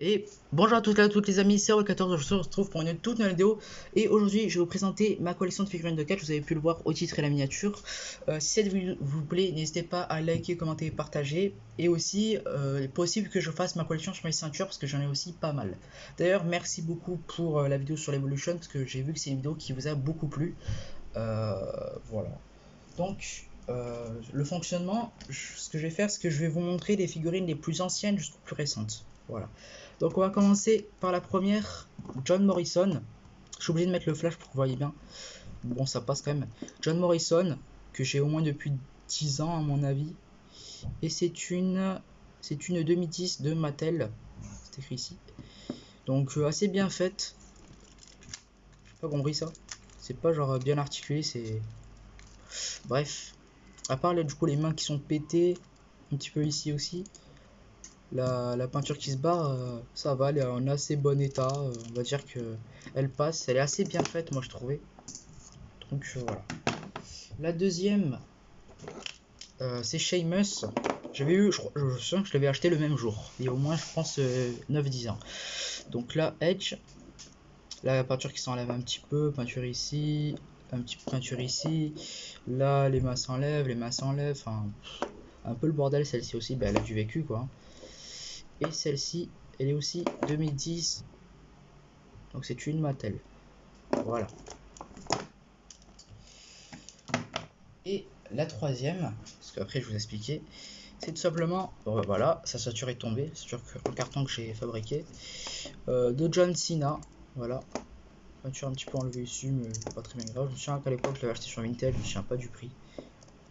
Et bonjour à toutes les amis, c'est Roll14, je vous retrouve pour une toute nouvelle vidéo. Et aujourd'hui je vais vous présenter ma collection de figurines de catch, vous avez pu le voir au titre et la miniature. Si cette vidéo vous plaît, n'hésitez pas à liker, commenter, partager. Et aussi, il est possible que je fasse ma collection sur mes ceintures parce que j'en ai aussi pas mal. D'ailleurs, merci beaucoup pour la vidéo sur l'Evolution parce que j'ai vu que c'est une vidéo qui vous a beaucoup plu. Voilà. Donc, le fonctionnement, ce que je vais faire, c'est que je vais vous montrer les figurines les plus anciennes jusqu'aux plus récentes. Voilà. Donc on va commencer par la première, John Morrison. Je suis obligé de mettre le flash pour que vous voyez bien. Bon, ça passe quand même. John Morrison, que j'ai au moins depuis 10 ans à mon avis. Et c'est une 2010 de Mattel. C'est écrit ici. Donc assez bien faite. J'ai pas compris ça. C'est pas genre bien articulé, c'est... Bref. À part là, du coup les mains qui sont pétées. Un petit peu ici aussi. La peinture qui se barre, ça va, elle est en assez bon état. On va dire que elle passe, elle est assez bien faite, moi je trouvais. Donc voilà. La deuxième, c'est Sheamus. J'avais eu, je sens que je l'avais acheté le même jour. Il y a au moins, je pense, 9-10 ans. Donc là, Edge. La peinture qui s'enlève un petit peu, peinture ici, un petit peu peinture ici. Là, les mains s'enlèvent, enfin, un peu le bordel. Celle-ci aussi, bah, elle a du vécu quoi. Et celle-ci, elle est aussi 2010. Donc c'est une Mattel. Voilà. Et la troisième, parce qu'après je vous expliquer, c'est tout simplement, voilà, sa ceinture est tombée, c'est sûr qu'un carton que j'ai fabriqué, de John Cena, voilà. Peinture un petit peu enlevée dessus, mais pas très bien grave. Je me souviens qu'à l'époque je l'avais acheté sur Vinted, je ne me souviens pas du prix.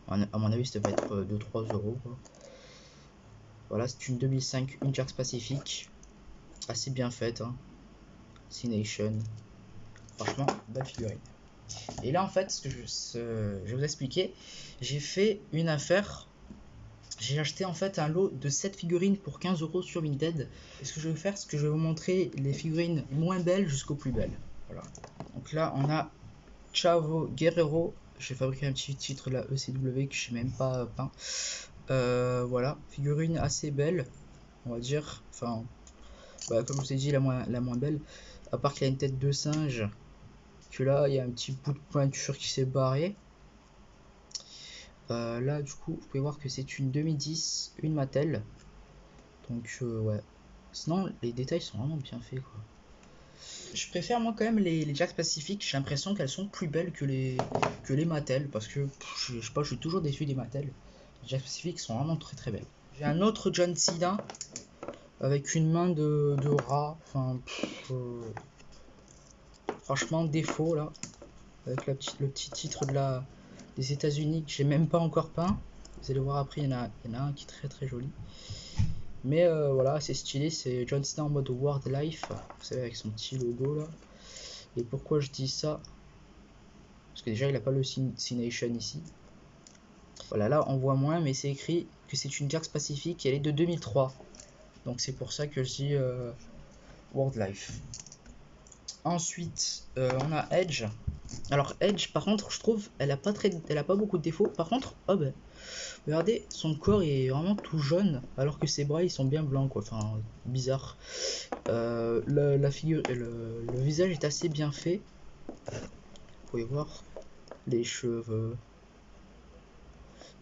À mon avis, ça devait être 2-3 euros. Quoi. Voilà, c'est une 2005 Jax Pacific, assez bien faite. Hein. C-Nation, franchement, belle figurine. Et là, en fait, ce que je vais vous expliquer, j'ai fait une affaire. J'ai acheté en fait un lot de 7 figurines pour 15 euros sur Vinted. Et ce que je vais faire, c'est que je vais vous montrer les figurines moins belles jusqu'aux plus belles. Voilà. Donc là, on a Chavo Guerrero. J'ai fabriqué un petit titre de la ECW que je n'ai même pas peint. Voilà, figurine assez belle, on va dire. Enfin, bah, comme je vous ai dit, la moins belle. À part qu'il a une tête de singe. Que là, il y a un petit bout de pointure qui s'est barré. Là, du coup, vous pouvez voir que c'est une 2010, une Mattel. Donc, ouais. Sinon, les détails sont vraiment bien faits, quoi. Je préfère, moi, quand même, les Jax Pacific. J'ai l'impression qu'elles sont plus belles que les Mattel. Parce que, je sais pas, je suis toujours déçu des Mattel. Les Jax Pacific sont vraiment très très belles. J'ai un autre John Cena avec une main de rat. Enfin, franchement, défaut, là. Avec le petit titre des États-Unis que j'ai même pas encore peint. Vous allez voir après, il y en a un qui est très très joli. Mais voilà, c'est stylé, c'est John Cena en mode World Life, vous savez, avec son petit logo là. Et pourquoi je dis ça? Parce que déjà, il n'a pas le C-Nation ici. Voilà, là on voit moins, mais c'est écrit que c'est une Jax Pacific et elle est de 2003. Donc c'est pour ça que je dis World Life. Ensuite, on a Edge. Alors Edge, par contre, je trouve, elle a pas beaucoup de défauts. Par contre, oh ben, regardez, son corps est vraiment tout jaune, alors que ses bras ils sont bien blancs, quoi. Enfin, bizarre. La figure, le visage est assez bien fait. Vous pouvez voir les cheveux.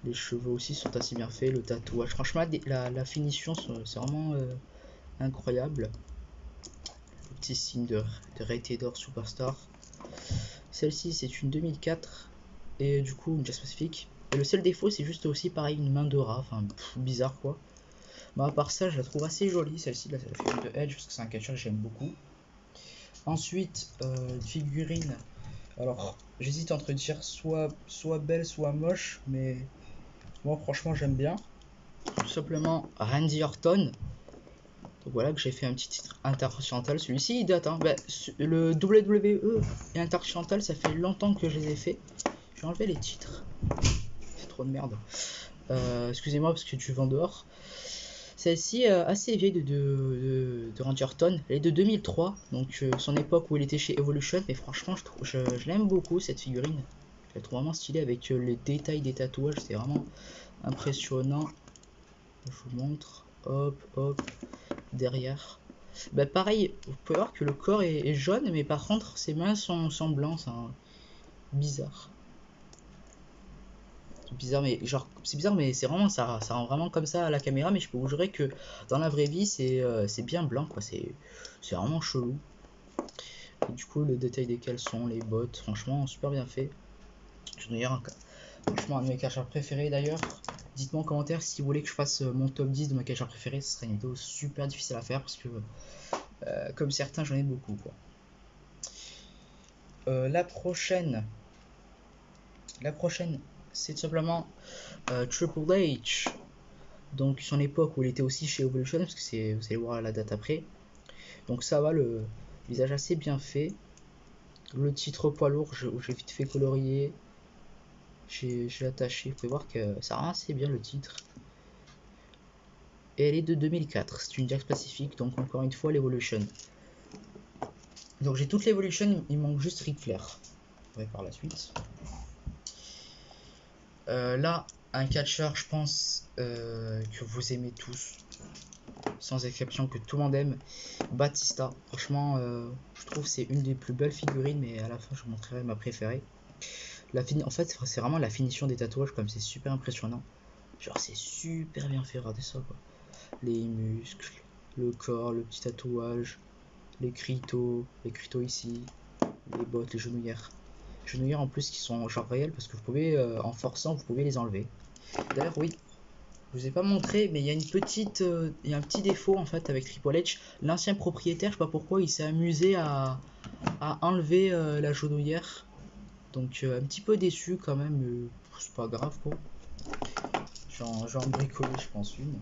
Les cheveux aussi sont assez bien faits. Le tatouage, franchement, la finition, c'est vraiment incroyable. Le petit signe de Rated Superstar. Celle-ci, c'est une 2004 et du coup une Jax Pacific. Et le seul défaut, c'est juste aussi pareil, une main de rat. Enfin, bizarre quoi. Mais à part ça, je la trouve assez jolie, celle-ci, la figurine de Edge, parce que c'est un catcheur que j'aime beaucoup. Ensuite, figurine. Alors, j'hésite entre dire soit belle, soit moche, mais moi, franchement, j'aime bien. Tout simplement, Randy Orton. Donc voilà, que j'ai fait un petit titre intercontinental. Celui-ci, il date. Hein. Bah, le WWE et intercontinental, ça fait longtemps que je les ai fait. Je vais enlever les titres. C'est trop de merde. Excusez-moi, parce que tu vends dehors. Celle-ci assez vieille de Randy Orton, elle est de 2003, donc son époque où il était chez Evolution, mais franchement je l'aime beaucoup cette figurine, je la trouve vraiment stylée avec les détails des tatouages, c'est vraiment impressionnant. Je vous montre, hop, derrière, Bah pareil, vous pouvez voir que le corps est jaune, mais par contre ses mains sont blancs, c'est bizarre. C'est bizarre, mais genre c'est bizarre, mais c'est vraiment ça rend vraiment comme ça à la caméra, mais je peux vous jurer que dans la vraie vie c'est bien blanc quoi, c'est vraiment chelou. Et du coup le détail des caleçons, les bottes, franchement super bien fait. Franchement un de mes cacheurs préférés d'ailleurs. Dites-moi en commentaire si vous voulez que je fasse mon top 10 de ma cacheur préférée, ce serait une vidéo super difficile à faire parce que comme certains j'en ai beaucoup quoi. La prochaine c'est tout simplement Triple H, donc son époque où il était aussi chez Evolution, parce que c'est, vous allez voir la date après. Donc ça va, le visage assez bien fait. Le titre poids lourd, j'ai vite fait colorier, j'ai attaché. Vous pouvez voir que ça rend assez bien le titre. Et elle est de 2004, c'est une Jax Pacific, donc encore une fois l'Evolution. Donc j'ai toute l'Evolution, il manque juste Ric Flair. On va par la suite. Là, un catcheur, je pense que vous aimez tous, sans exception, que tout le monde aime, Batista. Franchement, je trouve c'est une des plus belles figurines, mais à la fin, je vous montrerai ma préférée. En fait, c'est vraiment la finition des tatouages, comme c'est super impressionnant. Genre, c'est super bien fait, regardez ça, quoi. Les muscles, le corps, le petit tatouage, les criteaux ici, les bottes, les genouillères. Genouillères en plus qui sont genre réelles parce que vous pouvez en forçant vous pouvez les enlever. D'ailleurs oui, je vous ai pas montré mais il y a une petite il y a un petit défaut en fait avec Triple H. L'ancien propriétaire, je sais pas pourquoi, il s'est amusé à enlever la genouillère. Donc un petit peu déçu quand même, mais c'est pas grave quoi. J'en bricolé je pense une.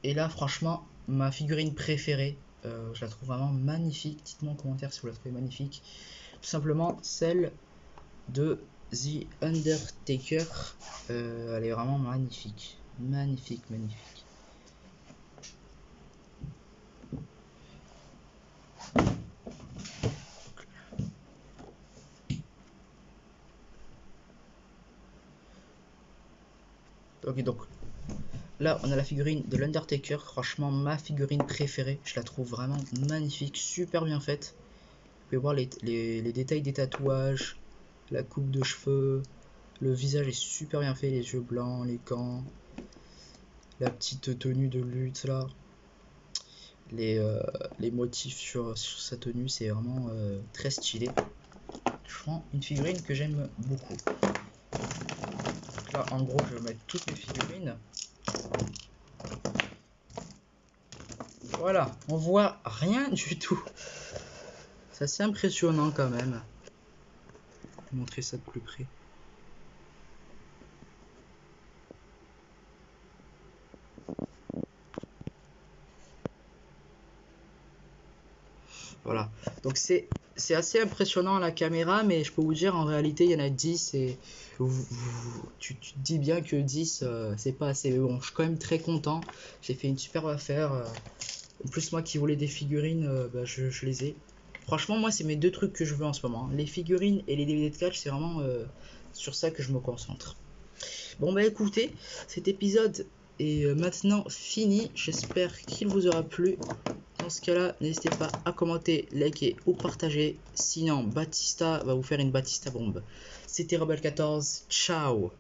Et là franchement ma figurine préférée, je la trouve vraiment magnifique. Dites-moi en commentaire si vous la trouvez magnifique. Tout simplement celle de The Undertaker. Elle est vraiment magnifique. Magnifique. Ok, donc là on a la figurine de l'Undertaker. Franchement ma figurine préférée. Je la trouve vraiment magnifique, super bien faite. Vous pouvez voir les détails des tatouages, la coupe de cheveux, le visage est super bien fait, les yeux blancs, les gants, la petite tenue de lutte là, les motifs sur sa tenue, c'est vraiment très stylé. Franchement une figurine que j'aime beaucoup. Donc là en gros je vais mettre toutes mes figurines. Voilà, on voit rien du tout. C'est assez impressionnant quand même. Je vais vous montrer ça de plus près. Voilà, donc c'est assez impressionnant à la caméra, mais je peux vous dire en réalité il y en a 10 et tu te dis bien que 10 c'est pas assez. Mais bon, je suis quand même très content, j'ai fait une superbe affaire. En plus moi qui voulais des figurines, bah, je les ai. Franchement moi c'est mes deux trucs que je veux en ce moment, les figurines et les DVD de catch, c'est vraiment sur ça que je me concentre. Bon bah écoutez, cet épisode est maintenant fini, j'espère qu'il vous aura plu. Dans ce cas là, n'hésitez pas à commenter, liker ou partager, sinon Batista va vous faire une Batista bombe. C'était Rebel14, ciao.